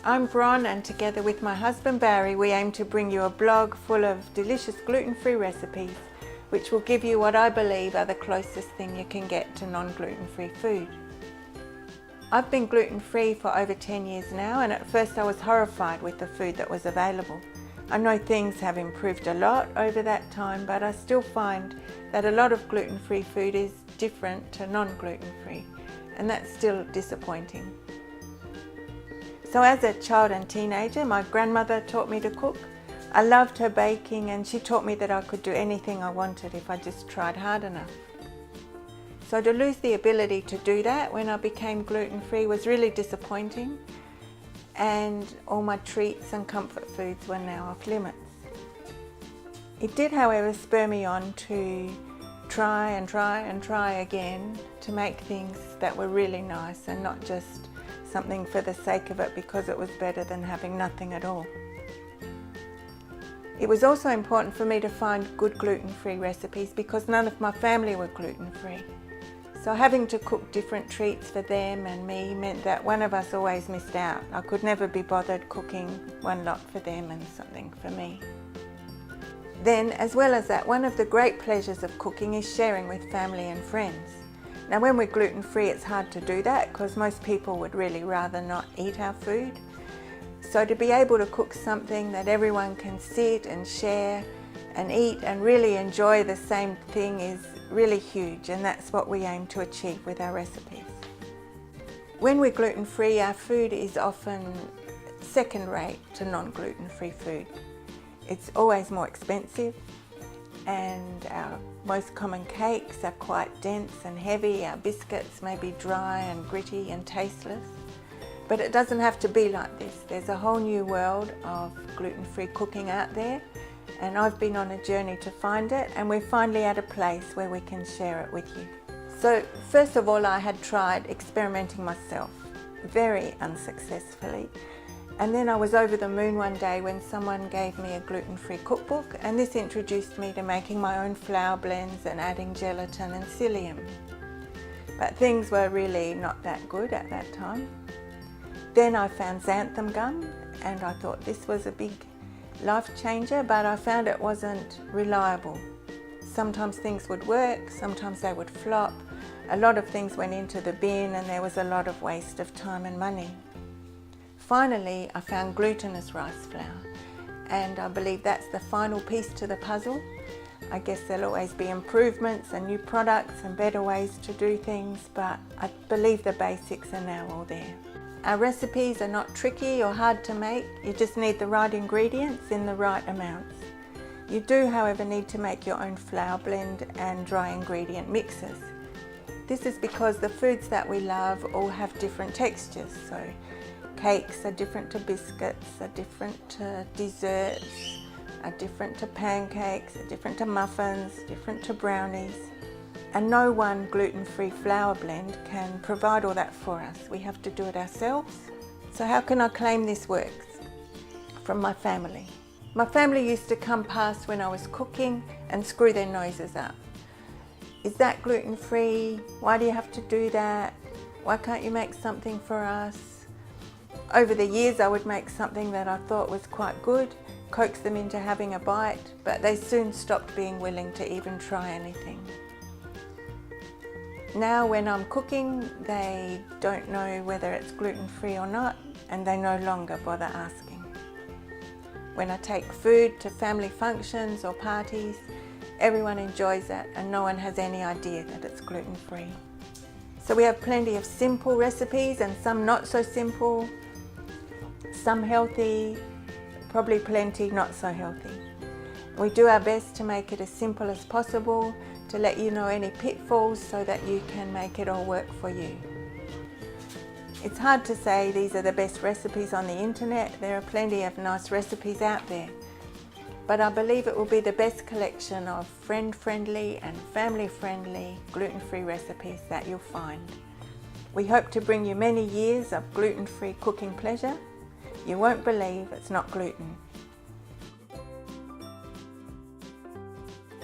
I'm Bron, and together with my husband Barry we aim to bring you a blog full of delicious gluten-free recipes which will give you what I believe are the closest thing you can get to non-gluten-free food. I've been gluten-free for over 10 years now, and at first I was horrified with the food that was available. I know things have improved a lot over that time, but I still find that a lot of gluten-free food is different to non-gluten-free, and that's still disappointing. So as a child and teenager, my grandmother taught me to cook. I loved her baking, and she taught me that I could do anything I wanted if I just tried hard enough. So to lose the ability to do that when I became gluten-free was really disappointing, and all my treats and comfort foods were now off limits. It did, however, spur me on to try again to make things that were really nice and not just something for the sake of it because it was better than having nothing at all. It was also important for me to find good gluten-free recipes because none of my family were gluten-free. So having to cook different treats for them and me meant that one of us always missed out. I could never be bothered cooking one lot for them and something for me. Then, as well as that, one of the great pleasures of cooking is sharing with family and friends. Now when we're gluten-free it's hard to do that because most people would really rather not eat our food. So to be able to cook something that everyone can sit and share and eat and really enjoy the same thing is really huge, and that's what we aim to achieve with our recipes. When we're gluten-free, our food is often second-rate to non-gluten-free food. It's always more expensive, and our most common cakes are quite dense and heavy. Our biscuits may be dry and gritty and tasteless. But it doesn't have to be like this. There's a whole new world of gluten-free cooking out there, and I've been on a journey to find it, and we're finally at a place where we can share it with you. So first of all, I had tried experimenting myself, very unsuccessfully. And then I was over the moon one day when someone gave me a gluten-free cookbook, and this introduced me to making my own flour blends and adding gelatin and psyllium. But things were really not that good at that time. Then I found xanthan gum, and I thought this was a big life changer, but I found it wasn't reliable. Sometimes things would work, sometimes they would flop. A lot of things went into the bin, and there was a lot of waste of time and money. Finally, I found glutinous rice flour, and I believe that's the final piece to the puzzle. I guess there'll always be improvements and new products and better ways to do things, but I believe the basics are now all there. Our recipes are not tricky or hard to make. You just need the right ingredients in the right amounts. You do, however, need to make your own flour blend and dry ingredient mixes. This is because the foods that we love all have different textures. So cakes are different to biscuits, are different to desserts, are different to pancakes, are different to muffins, different to brownies. And no one gluten-free flour blend can provide all that for us. We have to do it ourselves. So how can I claim this works? From my family. My family used to come past when I was cooking and screw their noses up. Is that gluten-free? Why do you have to do that? Why can't you make something for us? Over the years I would make something that I thought was quite good, coax them into having a bite, but they soon stopped being willing to even try anything. Now when I'm cooking, they don't know whether it's gluten-free or not, and they no longer bother asking. When I take food to family functions or parties, everyone enjoys it and no one has any idea that it's gluten-free. So we have plenty of simple recipes and some not so simple, some healthy, probably plenty not so healthy. We do our best to make it as simple as possible, to let you know any pitfalls so that you can make it all work for you. It's hard to say these are the best recipes on the internet. There are plenty of nice recipes out there. But I believe it will be the best collection of friend-friendly and family-friendly gluten-free recipes that you'll find. We hope to bring you many years of gluten-free cooking pleasure. You won't believe it's not gluten.